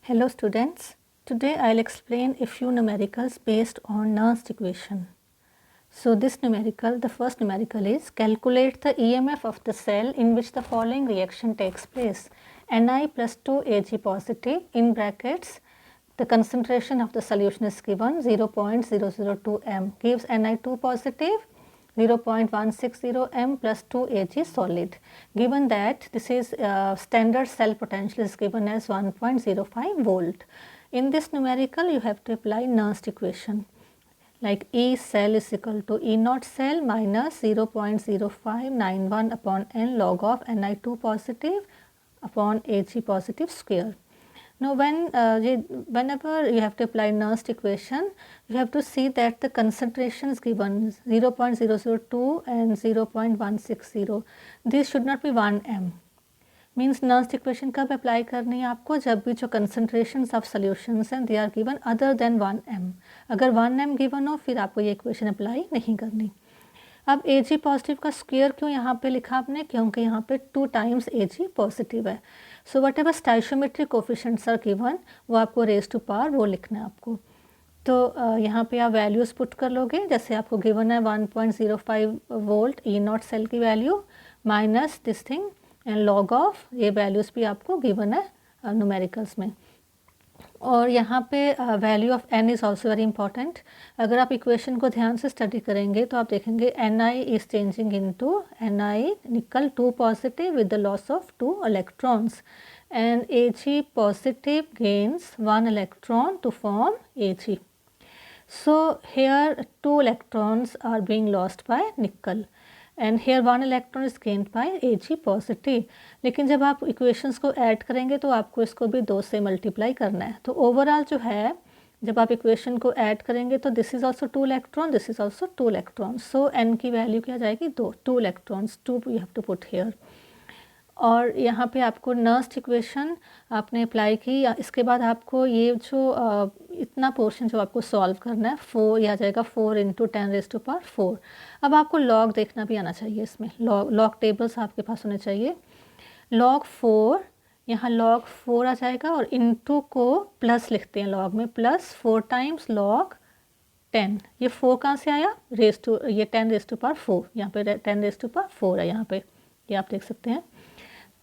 Hello students, today I will explain a few numericals based on Nernst equation. So this numerical, the first numerical is calculate the EMF of the cell in which the following reaction takes place. Ni plus 2 Ag positive in brackets, the concentration of the solution is given 0.002 m gives Ni2 positive 0.160 m plus 2 Ag solid. Given that this is standard cell potential is given as 1.05 volt. In this numerical you have to apply Nernst equation like E cell is equal to E naught cell minus 0.0591 upon n log of Ni2 positive upon Ag positive square. Now whenever you have to apply Nernst equation, you have to see that the concentration is given 0.002 and 0.160. These should not be 1 m. Means Nernst equation कब apply करनी है आपको, जब भी जो कंसनट्रेशंस of solutions हैं they are given other than 1 m. अगर 1 m given हो फिर आपको ये इक्वेशन अप्लाई नहीं करनी. अब Ag पॉजिटिव का स्क्वायर क्यों यहाँ पे लिखा आपने, क्योंकि यहाँ पे 2 टाइम्स Ag पॉजिटिव है. So whatever stoichiometric coefficients are given वो आपको रेज टू पावर वो लिखना है आपको. तो यहाँ पे आप वैल्यूज़ पुट कर लोगे, जैसे आपको गिवन है 1.05 वोल्ट ई नॉट सेल की value minus this thing and log of ये वैल्यूज़ भी आपको गिवन है न्यूमेरिकल्स में. और यहाँ पे value of n is also very important. अगर आप इक्वेशन को ध्यान से स्टडी करेंगे तो आप देखेंगे Ni is changing into Ni निकल 2 positive with the loss of 2 electrons and Ag positive gains 1 electron to form Ag. So here 2 electrons are being lost by nickel and here 1 electron is gained by Ag positive. लेकिन जब आप equations को add करेंगे तो आपको इसको भी 2 से मल्टीप्लाई करना है. तो ओवरऑल जो है जब आप इक्वेशन को ऐड करेंगे तो this is also 2 electron, this is also 2 electron. So n की वैल्यू क्या जाएगी 2 electrons, 2 you have to put here. और यहाँ पे आपको नर्स्ट इक्वेशन आपने अप्लाई की. इसके बाद आपको ये जो इतना पोर्शन जो आपको सॉल्व करना है 4 यह आ जाएगा 4 इंटू 10⁴. अब आपको लॉग देखना भी आना चाहिए इसमें, लॉग टेबल्स आपके पास होने चाहिए. लॉग 4 यहाँ लॉग 4 आ जाएगा और इंटू को प्लस लिखते हैं लॉग में, प्लस 4 टाइम्स लॉग 10. ये 4 कहाँ से आया, रेज टू ये 10⁴. यहाँ पे 10⁴ है, यहाँ पे ये आप देख सकते हैं.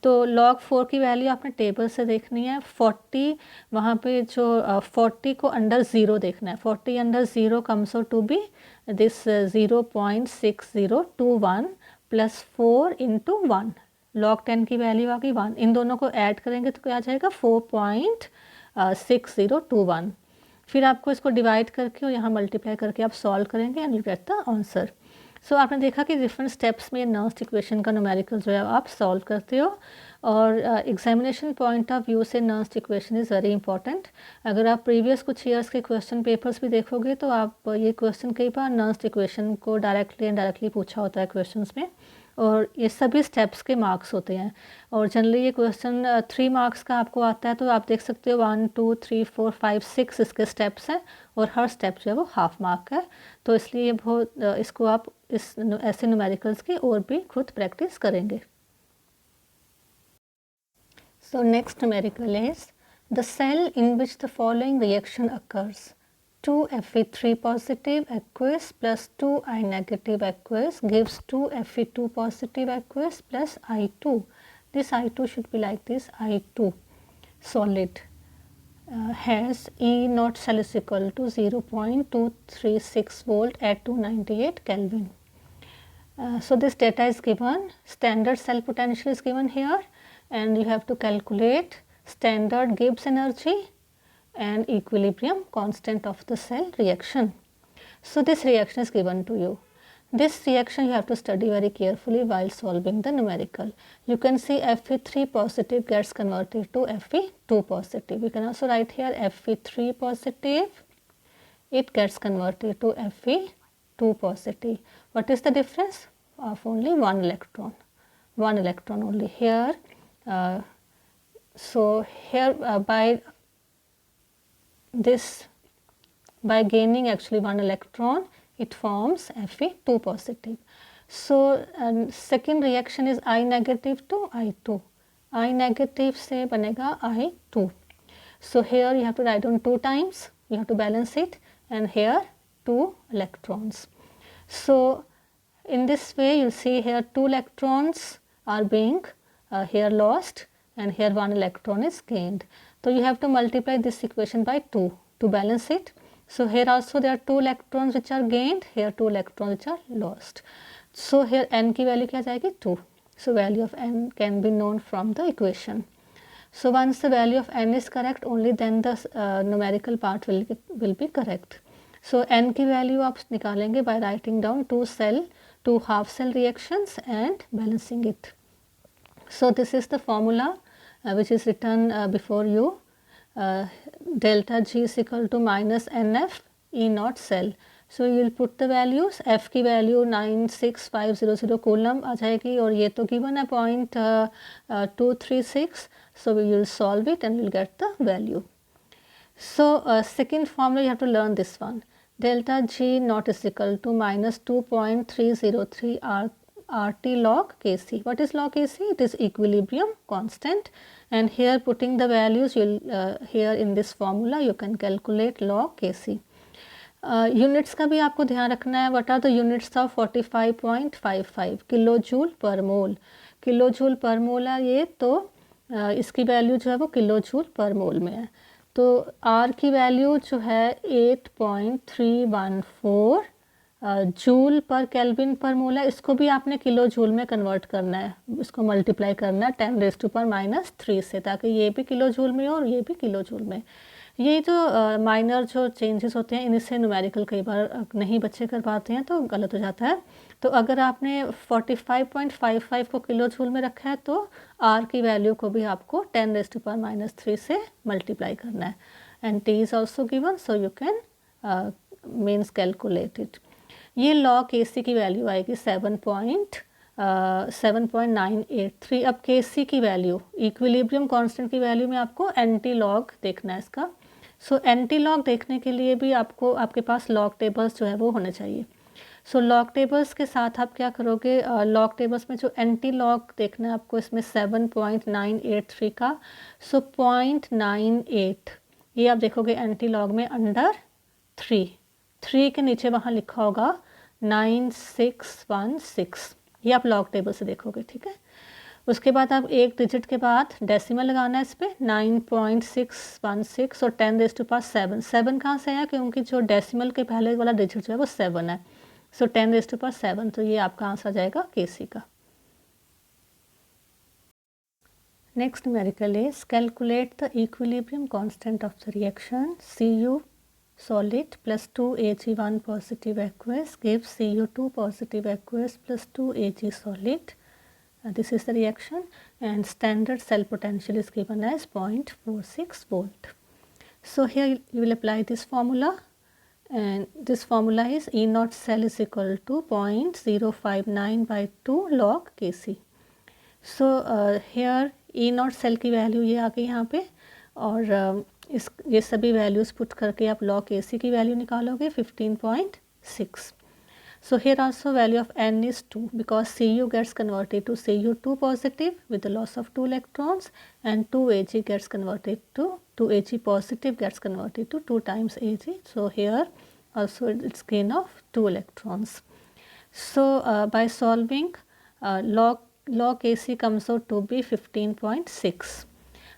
तो log 4 की वैल्यू आपने टेबल से देखनी है. 40 वहाँ पे जो 40 को अंडर ज़ीरो देखना है. 40 under zero comes out to be this 0.6021 plus 4 into 1. log 10 की वैल्यू आ गई 1. इन दोनों को ऐड करेंगे तो क्या आ जाएगा 4.6021. फिर आपको इसको डिवाइड करके और यहाँ मल्टीप्लाई करके आप सॉल्व करेंगे and you get the answer. So आपने देखा कि डिफरेंट स्टेप्स में नर्स्ट इक्वेशन का न्यूमेरिकल जो है आप सॉल्व करते हो. और एग्जामिनेशन पॉइंट ऑफ व्यू से Nernst equation is very important. अगर आप प्रीवियस कुछ ईयर्स के क्वेश्चन पेपर्स भी देखोगे तो आप ये क्वेश्चन कई बार नर्स्ट इक्वेशन को डायरेक्टली इनडायरेक्टली पूछा होता है क्वेश्चंस में, और ये सभी स्टेप्स के मार्क्स होते हैं. और जनरली ये क्वेश्चन 3 मार्क्स का आपको आता है. तो आप देख सकते हो 1 2 3 4 5 6 इसके स्टेप्स हैं और हर स्टेप जो है वो हाफ मार्क है. तो इसलिए बहुत इसको आप इस ऐसे न्यूमेरिकल्स की और भी खुद प्रैक्टिस करेंगे. So next numerical is the cell in which the following reaction occurs. 2 Fe3 positive aqueous plus 2 I negative aqueous gives 2 Fe2 positive aqueous plus I2. This I2 should be like this. I2 solid has E naught cell is equal to 0.236 volt at 298 Kelvin. So this data is given. Standard cell potential is given here and you have to calculate standard Gibbs energy and equilibrium constant of the cell reaction. So this reaction is given to you. This reaction you have to study very carefully while solving the numerical. You can see Fe3 positive gets converted to Fe2 positive. We can also write here Fe3 positive, it gets converted to Fe2 positive. What is the difference? Of only 1 electron. 1 electron only here. So here by gaining actually 1 electron it forms Fe2 positive. So second reaction is I negative to I2. I negative से बनेगा I2. So here you have to write down 2 times, you have to balance it, and here 2 electrons. So in this way you see here 2 electrons are being here lost, and here 1 electron is gained. So you have to multiply this equation by 2 to balance it. So here also there are 2 electrons which are gained, here 2 electrons which are lost. So here n की value क्या जाएगी 2. So value of n can be known from the equation. So once the value of n is correct, only then the numerical part will be correct. So n की value आप निकालेंगे by writing down 2 half cell reactions and balancing it. So this is the formula which is written before you. Delta G is equal to minus NF E naught cell. So you will put the values. F की value 96500 coulomb आ जाएगी, और ये तो given है 0.236. So we will solve it and we will get the value. So second formula you have to learn this one. Delta G naught is equal to minus 2.303 RT log Kc. What is log Kc? It is equilibrium constant, and here putting the values, you will here in this formula you can calculate log Kc. Units का भी आपको ध्यान रखना है. What are the units of 45.55 kilo joule पर मोल. Kilo joule पर मोल है ये, तो इसकी वैल्यू जो है वो किलो जूल पर मोल में है. तो R की वैल्यू जो है 8.314 जूल पर केल्विन पर मोल है. इसको भी आपने किलो जूल में कन्वर्ट करना है, इसको मल्टीप्लाई करना है 10⁻³ से, ताकि ये भी किलो जूल में हो और ये भी किलो जूल में. ये जो माइनर जो चेंजेस होते हैं, इनसे न्यूमेरिकल कई बार नहीं बच्चे कर पाते हैं तो गलत हो जाता है. तो अगर आपने 45.55 को किलो जूल में रखा है तो R की वैल्यू को भी आपको 10⁻³ से मल्टीप्लाई करना है. And T is also given, so you can means calculate it. ये लॉग Kc की वैल्यू आएगी 7.983. अब Kc की वैल्यू इक्विलिब्रियम कांस्टेंट की वैल्यू में आपको एंटी लॉग देखना है इसका. सो एंटी लॉग देखने के लिए भी आपके पास लॉग टेबल्स जो है वो होने चाहिए. सो लॉग टेबल्स के साथ आप क्या करोगे, लॉग टेबल्स में जो एंटी लॉग देखना है आपको, इसमें 7.983 का, सो 0.98 ये आप देखोगे एंटी लॉग में अंडर 3 के नीचे वहाँ लिखा होगा 9616. ये आप लॉग टेबल से देखोगे, ठीक है. उसके बाद आप एक डिजिट के बाद डेसिमल लगाना है इस पर 9.616 और 10⁻7. 7 कहाँ से आया, क्योंकि जो डेसिमल के पहले वाला डिजिट जो है वो 7 है. सो 10⁻7, तो ये आपका आंसर जाएगा Kc का. Next numerical is calculate the equilibrium constant of the reaction Cu solid plus 2 Ag1 positive aqueous gives Cu2 positive aqueous plus 2 Ag solid. This is the reaction, and standard cell potential is given as 0.46 volt. So here you will apply this formula, and this formula is E naught cell is equal to 0.059 by 2 log Kc. So here E naught cell की value ये आ गई यहाँ पे, और ये सभी values put करके आप लॉग Kc की वैल्यू निकालोगे 15.6. So here also value of n is 2 because Cu gets converted to Cu2 positive with the loss of 2 electrons, and 2 Ag gets converted to 2 Ag positive gets converted to 2 times Ag. So here also it's gain of 2 electrons. So by solving log Kc comes out to be 15.6.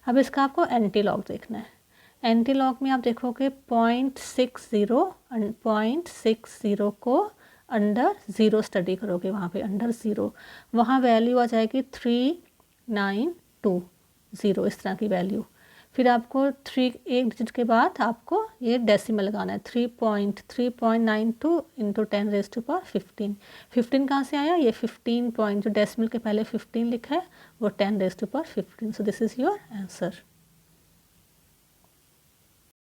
अब इसका आपको anti log देखना है. Anti log में आप देखोगे 0.60 को under 0 study करोगे, वहाँ पे अंडर 0, वहाँ वैल्यू आ जाएगी 3920, इस तरह की वैल्यू. फिर आपको 3 एक डिजिट के बाद आपको ये डेसिमल लगाना है 3.92 इंटू 10⁻15. 15 कहाँ से आया, ये 15 पॉइंट जो डेसिमल के पहले 15 लिखा है वो 10⁻15. So this is your answer.